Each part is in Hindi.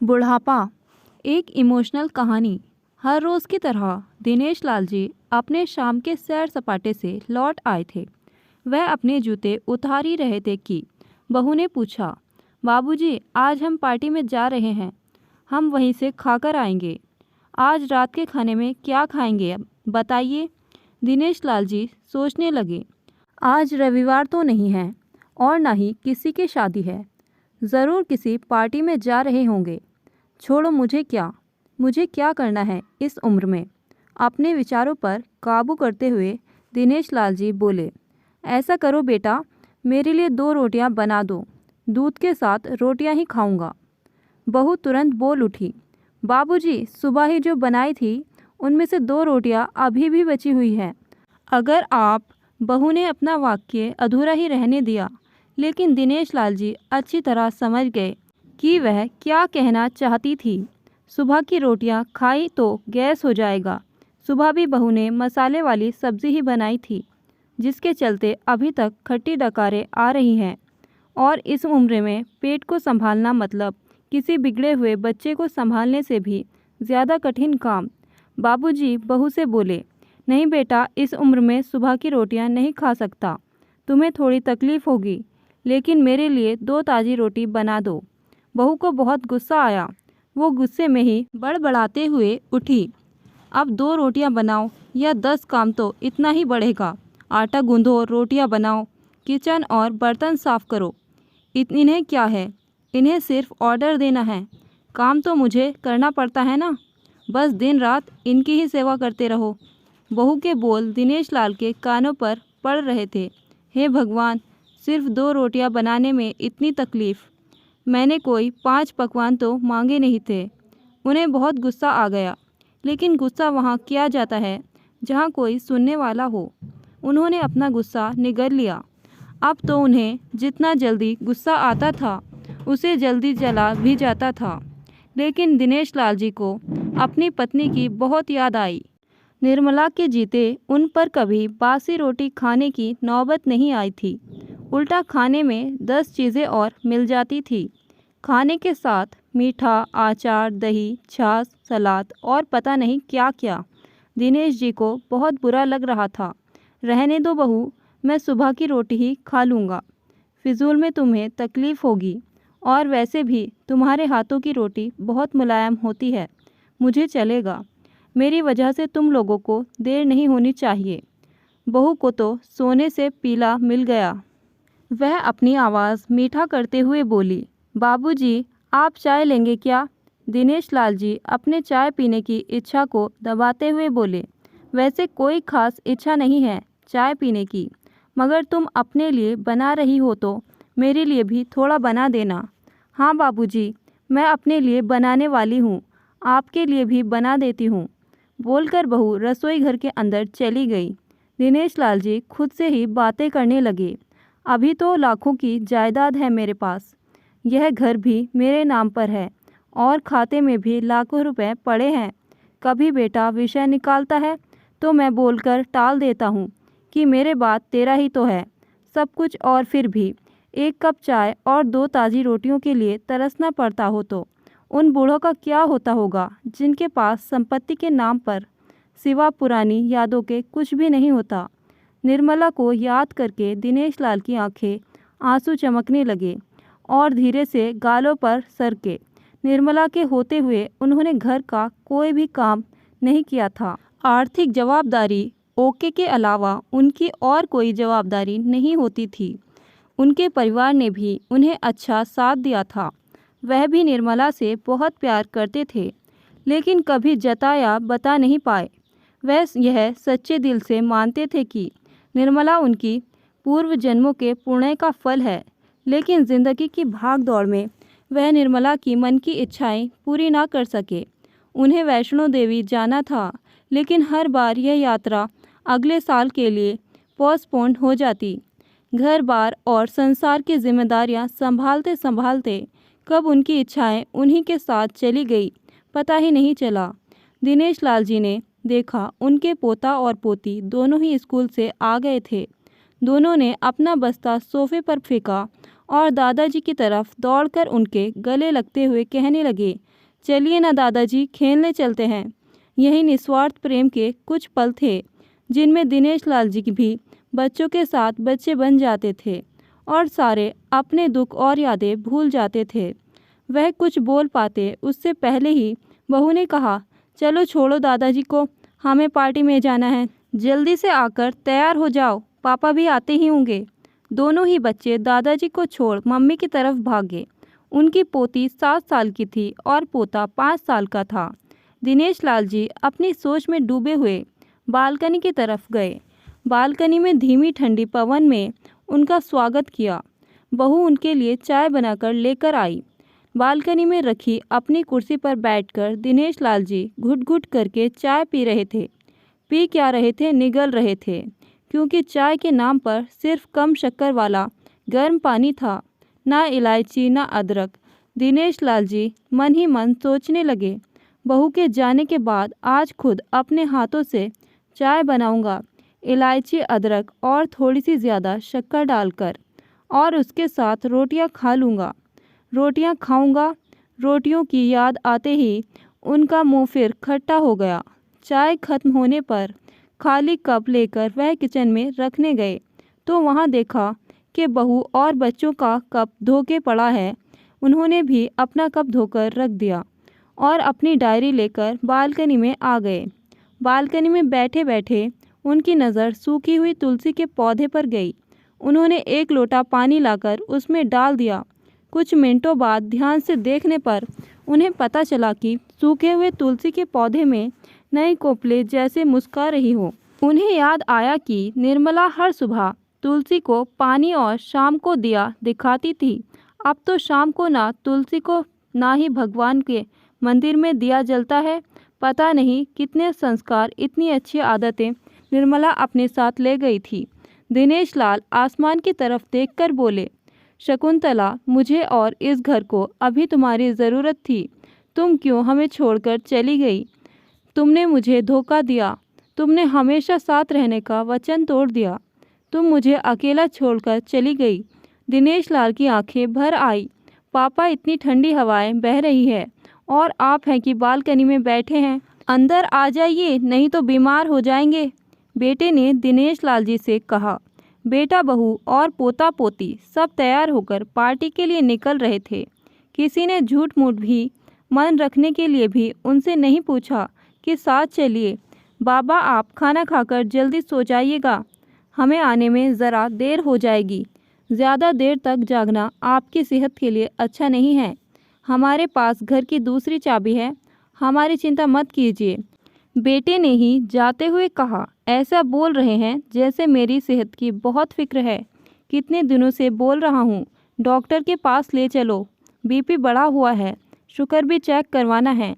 बुढ़ापा एक इमोशनल कहानी। हर रोज़ की तरह दिनेश लाल जी अपने शाम के सैर सपाटे से लौट आए थे। वह अपने जूते उतार ही रहे थे कि बहू ने पूछा, बाबूजी आज हम पार्टी में जा रहे हैं, हम वहीं से खाकर आएंगे। आज रात के खाने में क्या खाएंगे बताइए। दिनेश लाल जी सोचने लगे, आज रविवार तो नहीं है और ना ही किसी की शादी है, ज़रूर किसी पार्टी में जा रहे होंगे। छोड़ो, मुझे क्या करना है इस उम्र में। अपने विचारों पर काबू करते हुए दिनेश लाल जी बोले, ऐसा करो बेटा, मेरे लिए 2 रोटियां बना दो, दूध के साथ रोटियां ही खाऊंगा। बहू तुरंत बोल उठी, बाबूजी सुबह ही जो बनाई थी उनमें से 2 रोटियां अभी भी बची हुई है। अगर आप बहू ने अपना वाक्य अधूरा ही रहने दिया, लेकिन दिनेश लाल जी अच्छी तरह समझ गए कि वह क्या कहना चाहती थी। सुबह की रोटियां खाई तो गैस हो जाएगा। सुबह भी बहू ने मसाले वाली सब्ज़ी ही बनाई थी, जिसके चलते अभी तक खट्टी डकारें आ रही हैं। और इस उम्र में पेट को संभालना मतलब किसी बिगड़े हुए बच्चे को संभालने से भी ज़्यादा कठिन काम। बाबूजी बहू से बोले, नहीं बेटा, इस उम्र में सुबह की रोटियां नहीं खा सकता, तुम्हें थोड़ी तकलीफ़ होगी, लेकिन मेरे लिए 2 ताज़ी रोटी बना दो। बहू को बहुत गुस्सा आया। वो गुस्से में ही बड़बड़ाते हुए उठी, अब 2 रोटियां बनाओ या 10 काम तो इतना ही बढ़ेगा। आटा गूंदो, रोटियां बनाओ, किचन और बर्तन साफ करो। इन्हें क्या है, इन्हें सिर्फ ऑर्डर देना है, काम तो मुझे करना पड़ता है ना। बस दिन रात इनकी ही सेवा करते रहो। बहू के बोल दिनेश लाल के कानों पर पड़ रहे थे। हे भगवान, सिर्फ 2 रोटियां बनाने में इतनी तकलीफ़। मैंने कोई 5 पकवान तो मांगे नहीं थे। उन्हें बहुत गुस्सा आ गया, लेकिन गुस्सा वहाँ किया जाता है जहाँ कोई सुनने वाला हो। उन्होंने अपना गुस्सा निगल लिया। अब तो उन्हें जितना जल्दी गुस्सा आता था, उसे जल्दी जला भी जाता था। लेकिन दिनेश लाल जी को अपनी पत्नी की बहुत याद आई। निर्मला के जीते उन पर कभी बासी रोटी खाने की नौबत नहीं आई थी। उल्टा खाने में 10 चीज़ें और मिल जाती थी। खाने के साथ मीठा, अचार, दही, छाछ, सलाद और पता नहीं क्या क्या। दिनेश जी को बहुत बुरा लग रहा था। रहने दो बहू, मैं सुबह की रोटी ही खा लूँगा। फिजूल में तुम्हें तकलीफ़ होगी, और वैसे भी तुम्हारे हाथों की रोटी बहुत मुलायम होती है। मुझे चलेगा, मेरी वजह से तुम लोगों को देर नहीं होनी चाहिए। बहू को तो सोने से पीला मिल गया। वह अपनी आवाज़ मीठा करते हुए बोली, बाबूजी आप चाय लेंगे क्या? दिनेश लाल जी अपने चाय पीने की इच्छा को दबाते हुए बोले, वैसे कोई ख़ास इच्छा नहीं है चाय पीने की, मगर तुम अपने लिए बना रही हो तो मेरे लिए भी थोड़ा बना देना। हाँ बाबूजी, मैं अपने लिए बनाने वाली हूँ, आपके लिए भी बना देती हूँ। बोलकर बहू रसोई घर के अंदर चली गई। दिनेश लाल जी खुद से ही बातें करने लगे, अभी तो लाखों की जायदाद है मेरे पास, यह घर भी मेरे नाम पर है और खाते में भी लाखों रुपए पड़े हैं। कभी बेटा विषय निकालता है तो मैं बोलकर टाल देता हूँ कि मेरे बाद तेरा ही तो है सब कुछ, और फिर भी 1 कप चाय और 2 ताज़ी रोटियों के लिए तरसना पड़ता हो तो उन बूढ़ों का क्या होता होगा जिनके पास संपत्ति के नाम पर सिवा पुरानी यादों के कुछ भी नहीं होता। निर्मला को याद करके दिनेश लाल की आंखें आंसू चमकने लगे और धीरे से गालों पर सरके। निर्मला के होते हुए उन्होंने घर का कोई भी काम नहीं किया था। आर्थिक जवाबदारी ओके के अलावा उनकी और कोई जवाबदारी नहीं होती थी। उनके परिवार ने भी उन्हें अच्छा साथ दिया था। वह भी निर्मला से बहुत प्यार करते थे, लेकिन कभी जताया बता नहीं पाए। वह यह सच्चे दिल से मानते थे कि निर्मला उनकी पूर्व जन्मों के पुण्य का फल है, लेकिन ज़िंदगी की भाग दौड़ में वह निर्मला की मन की इच्छाएं पूरी ना कर सके। उन्हें वैष्णो देवी जाना था, लेकिन हर बार यह यात्रा अगले साल के लिए पोस्टपोन हो जाती। घर बार और संसार की जिम्मेदारियां संभालते संभालते कब उनकी इच्छाएं उन्हीं के साथ चली गई, पता ही नहीं चला। दिनेश लाल जी ने देखा उनके पोता और पोती दोनों ही स्कूल से आ गए थे। दोनों ने अपना बस्ता सोफे पर फेंका और दादाजी की तरफ दौड़कर उनके गले लगते हुए कहने लगे, चलिए ना दादाजी, खेलने चलते हैं। यही निस्वार्थ प्रेम के कुछ पल थे जिनमें दिनेश लाल जी भी बच्चों के साथ बच्चे बन जाते थे और सारे अपने दुख और यादें भूल जाते थे। वह कुछ बोल पाते उससे पहले ही बहू ने कहा, चलो छोड़ो दादाजी को, हमें पार्टी में जाना है, जल्दी से आकर तैयार हो जाओ, पापा भी आते ही होंगे। दोनों ही बच्चे दादाजी को छोड़ मम्मी की तरफ भागे। उनकी पोती 7 साल की थी और पोता 5 साल का था। दिनेश लाल जी अपनी सोच में डूबे हुए बालकनी की तरफ गए। बालकनी में धीमी ठंडी पवन में उनका स्वागत किया। बहू उनके लिए चाय बनाकर लेकर आई। बालकनी में रखी अपनी कुर्सी पर बैठकर दिनेश लाल जी घुट घुट करके चाय पी रहे थे। पी क्या रहे थे, निगल रहे थे, क्योंकि चाय के नाम पर सिर्फ कम शक्कर वाला गर्म पानी था, ना इलायची ना अदरक। दिनेश लाल जी मन ही मन सोचने लगे, बहू के जाने के बाद आज खुद अपने हाथों से चाय बनाऊंगा, इलायची अदरक और थोड़ी सी ज़्यादा शक्कर डालकर, और उसके साथ रोटियां खा लूँगा। रोटियां खाऊंगा। रोटियों की याद आते ही उनका मुंह फिर खट्टा हो गया। चाय खत्म होने पर खाली कप लेकर वह किचन में रखने गए तो वहां देखा कि बहू और बच्चों का कप धो के पड़ा है। उन्होंने भी अपना कप धोकर रख दिया और अपनी डायरी लेकर बालकनी में आ गए। बालकनी में बैठे बैठे उनकी नज़र सूखी हुई तुलसी के पौधे पर गई। उन्होंने एक लोटा पानी लाकर उसमें डाल दिया। कुछ मिनटों बाद ध्यान से देखने पर उन्हें पता चला कि सूखे हुए तुलसी के पौधे में नई कोपले जैसे मुस्कुरा रही हो। उन्हें याद आया कि निर्मला हर सुबह तुलसी को पानी और शाम को दिया दिखाती थी। अब तो शाम को ना तुलसी को ना ही भगवान के मंदिर में दिया जलता है। पता नहीं कितने संस्कार, इतनी अच्छी आदतें निर्मला अपने साथ ले गई थी। दिनेश लाल आसमान की तरफ देखकर बोले, शकुंतला, मुझे और इस घर को अभी तुम्हारी ज़रूरत थी। तुम क्यों हमें छोड़कर चली गई? तुमने मुझे धोखा दिया। तुमने हमेशा साथ रहने का वचन तोड़ दिया। तुम मुझे अकेला छोड़कर चली गई। दिनेश लाल की आंखें भर आई। पापा, इतनी ठंडी हवाएं बह रही है और आप हैं कि बालकनी में बैठे हैं। अंदर आ जाइए, नहीं तो बीमार हो जाएंगे। बेटे ने दिनेश लाल जी से कहा। बेटा, बहू और पोता पोती सब तैयार होकर पार्टी के लिए निकल रहे थे। किसी ने झूठ मूठ भी मन रखने के लिए भी उनसे नहीं पूछा कि साथ चलिए। बाबा, आप खाना खाकर जल्दी सो जाइएगा, हमें आने में ज़रा देर हो जाएगी। ज़्यादा देर तक जागना आपकी सेहत के लिए अच्छा नहीं है। हमारे पास घर की दूसरी चाबी है, हमारी चिंता मत कीजिए। बेटे ने ही जाते हुए कहा। ऐसा बोल रहे हैं जैसे मेरी सेहत की बहुत फिक्र है। कितने दिनों से बोल रहा हूँ, डॉक्टर के पास ले चलो। बीपी बढ़ा हुआ है, शुगर भी चेक करवाना है।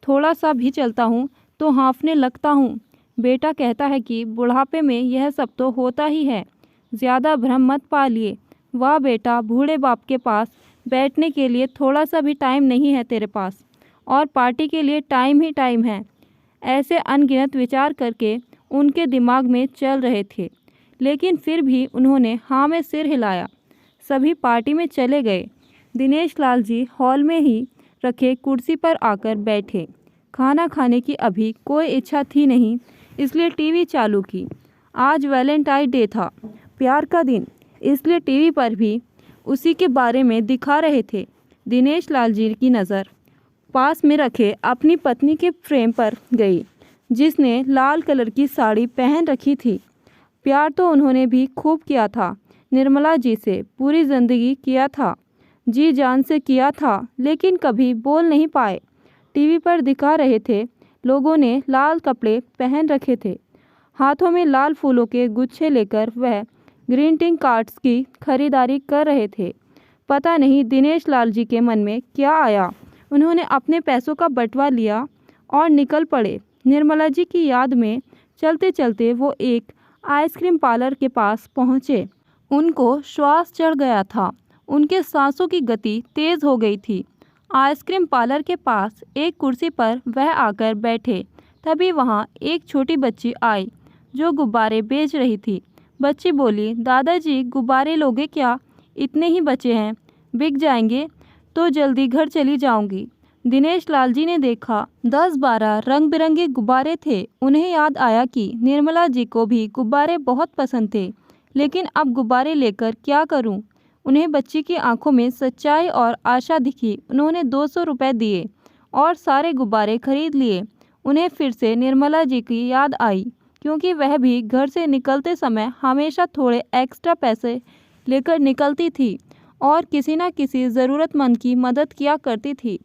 थोड़ा सा भी चलता हूँ तो हाँफने लगता हूँ। बेटा कहता है कि बुढ़ापे में यह सब तो होता ही है, ज़्यादा भ्रम मत पालिए। वाह बेटा, बूढ़े बाप के पास बैठने के लिए थोड़ा सा भी टाइम नहीं है तेरे पास, और पार्टी के लिए टाइम ही टाइम है। ऐसे अनगिनत विचार करके उनके दिमाग में चल रहे थे, लेकिन फिर भी उन्होंने हाँ में सिर हिलाया। सभी पार्टी में चले गए। दिनेश लाल जी हॉल में ही रखे कुर्सी पर आकर बैठे। खाना खाने की अभी कोई इच्छा थी नहीं, इसलिए टीवी चालू की। आज वैलेंटाइन डे था, प्यार का दिन, इसलिए टीवी पर भी उसी के बारे में दिखा रहे थे। दिनेश लाल जी की नज़र पास में रखे अपनी पत्नी के फ्रेम पर गई, जिसने लाल कलर की साड़ी पहन रखी थी। प्यार तो उन्होंने भी खूब किया था, निर्मला जी से पूरी ज़िंदगी किया था, जी जान से किया था, लेकिन कभी बोल नहीं पाए। टीवी पर दिखा रहे थे, लोगों ने लाल कपड़े पहन रखे थे। हाथों में लाल फूलों के गुच्छे लेकर वह ग्रीटिंग कार्ड्स की खरीदारी कर रहे थे। पता नहीं दिनेश लाल जी के मन में क्या आया, उन्होंने अपने पैसों का बंटवा लिया और निकल पड़े। निर्मला जी की याद में चलते चलते वो एक आइसक्रीम पार्लर के पास पहुँचे। उनको श्वास चढ़ गया था, उनके सांसों की गति तेज़ हो गई थी। आइसक्रीम पार्लर के पास एक कुर्सी पर वह आकर बैठे। तभी वहाँ एक छोटी बच्ची आई जो गुब्बारे बेच रही थी। बच्ची बोली, दादाजी गुब्बारे लोगे क्या? इतने ही बचे हैं, बिक जाएंगे तो जल्दी घर चली जाऊंगी। दिनेश लाल जी ने देखा 10-12 रंग बिरंगे गुब्बारे थे। उन्हें याद आया कि निर्मला जी को भी गुब्बारे बहुत पसंद थे, लेकिन अब गुब्बारे लेकर क्या करूं? उन्हें बच्ची की आंखों में सच्चाई और आशा दिखी। उन्होंने 200 रुपये दिए और सारे गुब्बारे खरीद लिए। उन्हें फिर से निर्मला जी की याद आई, क्योंकि वह भी घर से निकलते समय हमेशा थोड़े एक्स्ट्रा पैसे लेकर निकलती थी और किसी न किसी ज़रूरतमंद की मदद किया करती थी।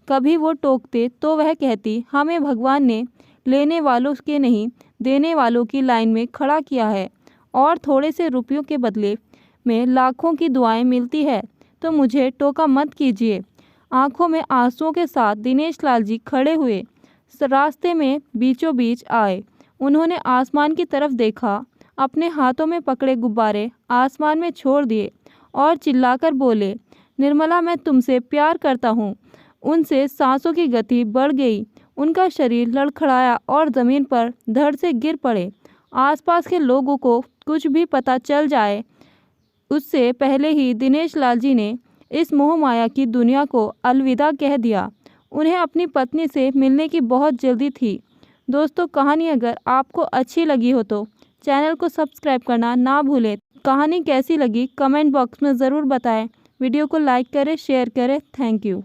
कभी वो टोकते तो वह कहती, हमें भगवान ने लेने वालों के नहीं, देने वालों की लाइन में खड़ा किया है और थोड़े से रुपयों के बदले में लाखों की दुआएं मिलती है, तो मुझे टोका मत कीजिए। आंखों में आंसुओं के साथ दिनेश लाल जी खड़े हुए। रास्ते में बीचों बीच आए। उन्होंने आसमान की तरफ देखा, अपने हाथों में पकड़े गुब्बारे आसमान में छोड़ दिए और चिल्लाकर बोले, निर्मला, मैं तुमसे प्यार करता हूँ। उनसे सांसों की गति बढ़ गई। उनका शरीर लड़खड़ाया और ज़मीन पर धड़ से गिर पड़े। आसपास के लोगों को कुछ भी पता चल जाए उससे पहले ही दिनेश लाल जी ने इस मोह माया की दुनिया को अलविदा कह दिया। उन्हें अपनी पत्नी से मिलने की बहुत जल्दी थी। दोस्तों, कहानी अगर आपको अच्छी लगी हो तो चैनल को सब्सक्राइब करना ना भूलें। कहानी कैसी लगी कमेंट बॉक्स में ज़रूर बताएं। वीडियो को लाइक करें, शेयर करें। Thank you.